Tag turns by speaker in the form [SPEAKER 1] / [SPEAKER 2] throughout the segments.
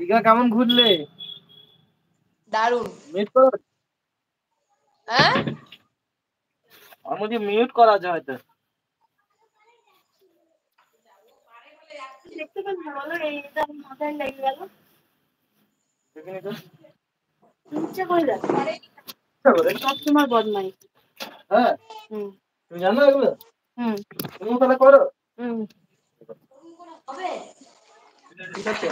[SPEAKER 1] দীঘা কেমন ঘুরলে?
[SPEAKER 2] দারুণ।
[SPEAKER 1] মিউট করো।
[SPEAKER 2] হ্যাঁ
[SPEAKER 1] আমাকে মিউট করা আছে হয়তো।
[SPEAKER 3] দেখতে পাচ্ছ বলো এইটা মাথায় লেগে গেল।
[SPEAKER 1] দেখে নিতো।
[SPEAKER 3] ইচ্ছা করে দেখ।
[SPEAKER 1] সব
[SPEAKER 3] তোমার বদমাই।
[SPEAKER 1] হ্যাঁ তুমি জানো এগুলো? তুমি তাহলে করো।
[SPEAKER 2] হবে
[SPEAKER 1] ঠিক আছে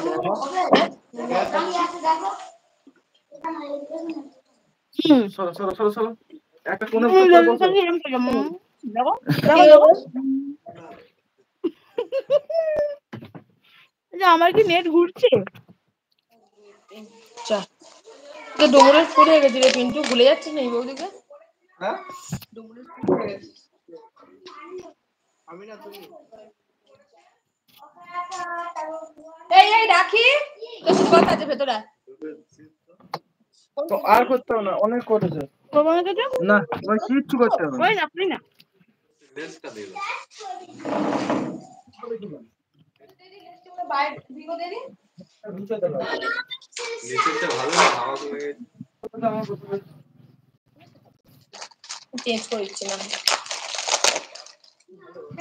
[SPEAKER 1] সরো সরো সরো সরো একটা কোণে বসো।
[SPEAKER 3] দেখো দেখো আমার কি নেট ঘুরছে?
[SPEAKER 2] ডোমরের ফুল হয়ে গেছে রে পিন্টু, ভুলে যাচ্ছিস না এই বৌদিকে?
[SPEAKER 1] হ্যাঁ
[SPEAKER 2] ডোমরের ফুল হয়ে গেছে।
[SPEAKER 1] আমি না তুমি।
[SPEAKER 2] এই রাখি তোর সাথে কথা আছে ভেতরে।
[SPEAKER 1] তো আর করতে হবে না, অনেক করেছে। না ওই কিচ্ছু করতে হবে না।
[SPEAKER 3] ওই আপনি না
[SPEAKER 1] লেসটা দিল
[SPEAKER 2] বাইরে ভিগো দে দি।
[SPEAKER 1] নিচেটা ভালো না, হাওয়া কমে গেছে।
[SPEAKER 2] চেঞ্জ করে দিচ্ছিলাম।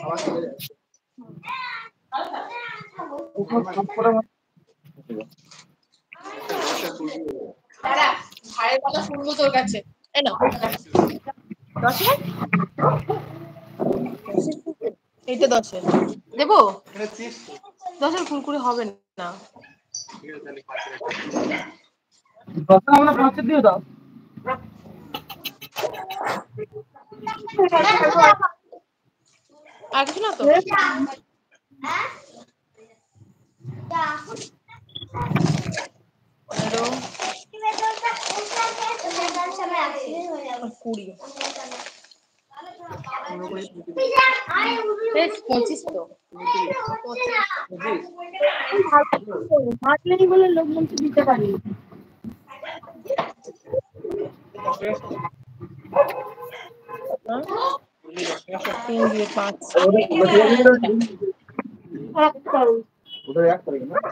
[SPEAKER 1] হাওয়া চলে যাচ্ছে।
[SPEAKER 2] দাঁড়া ভাইয়ের কথা শুনবো তোর কাছে। এই না এইটা 10-এর দেবো। 10-এর কুরকুরে হবে না।
[SPEAKER 1] আমরা 5 দিয়ে দাও।
[SPEAKER 2] আর কিছু না তো? কুড়ি 25 তো
[SPEAKER 3] হাত নেই বলে লোকজনকে দিতে পারি।
[SPEAKER 2] তিন দিয়ে 5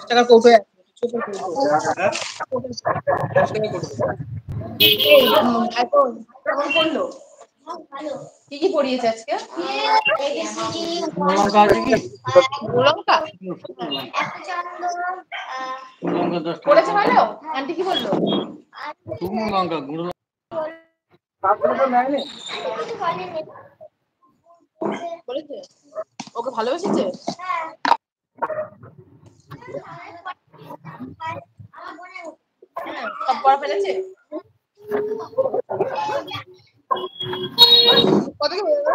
[SPEAKER 2] টাকা কৌটো ছোট কেমন করলো? কি কি পড়িয়েছে আজকে? লঙ্কা পড়েছে ভালো? আন্টি কি বললো?
[SPEAKER 1] শুকনো লঙ্কা গুঁড়ো নেয়নি।
[SPEAKER 2] বলেছে ওকে ভালোবেসেছে? সব পড়া ফেলেছে? কত কি বলবো?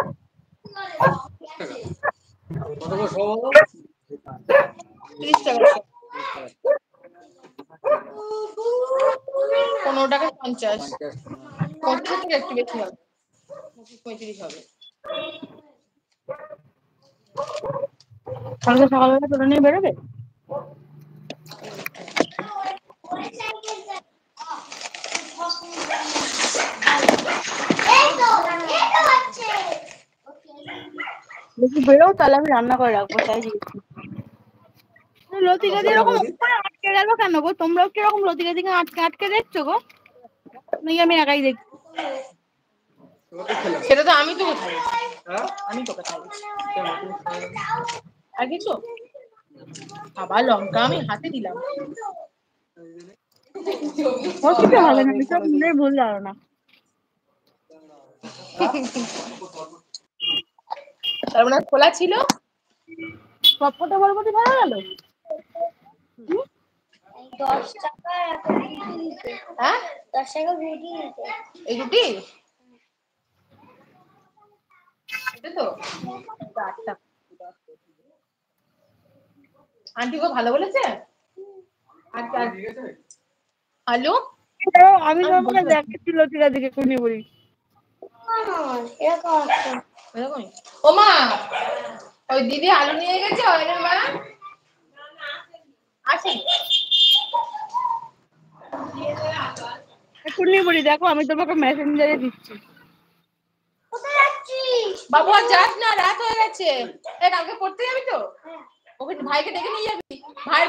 [SPEAKER 1] কত করে সব হলো?
[SPEAKER 2] 30 টাকা। 15 টাকা 50। 50 থেকে একটু বেশি হবে, 35 হবে।
[SPEAKER 3] কালকে সকালবেলা তোরা নিয়ে বেরোবে? যদি বেরো তাহলে আমি রান্না করে রাখবো, তাই দিয়েছি। লতিকা দিয়ে এরকম উপরে আটকে গেল কেন গো? তোমরাও কিরকম লতিকা দিকে আটকে আটকে দেখছো গো? নাকি আমি একাই দেখছি?
[SPEAKER 2] সেটা তো আমি তোকে খাই, আমি তোকে খাই। আর কিছু আবার লঙ্কা আমি হাতে দিলাম।
[SPEAKER 3] ওর কিছু হবে না, সব মনে ভুল ধারণা।
[SPEAKER 2] তার মানে খোলা ছিল।
[SPEAKER 3] সবকটা বরবটি ভালো গেল।
[SPEAKER 4] 10 টাকা
[SPEAKER 2] হ্যাঁ
[SPEAKER 4] 10 টাকা রুটি নিতে।
[SPEAKER 2] এই রুটি এটা তো 8 টাকা। আন্টি গো ভালো বলেছে? আলু
[SPEAKER 3] আমি তোমাকে দেখাচ্ছি লতিকা দিকে কোনি বলি।
[SPEAKER 2] ও মা ওই দিদি আলু নিয়ে গেছে ওইটার মা আসেনি।
[SPEAKER 3] কোনি বলি দেখো, আমি তোমাকে মেসেঞ্জারে দিচ্ছি।
[SPEAKER 2] বাবু আর যাস না, রাত হয়ে গেছে। কালকে পড়তে যাবি তো? ওকে ভাইকে ডেকে নিয়ে যাবি। ভাই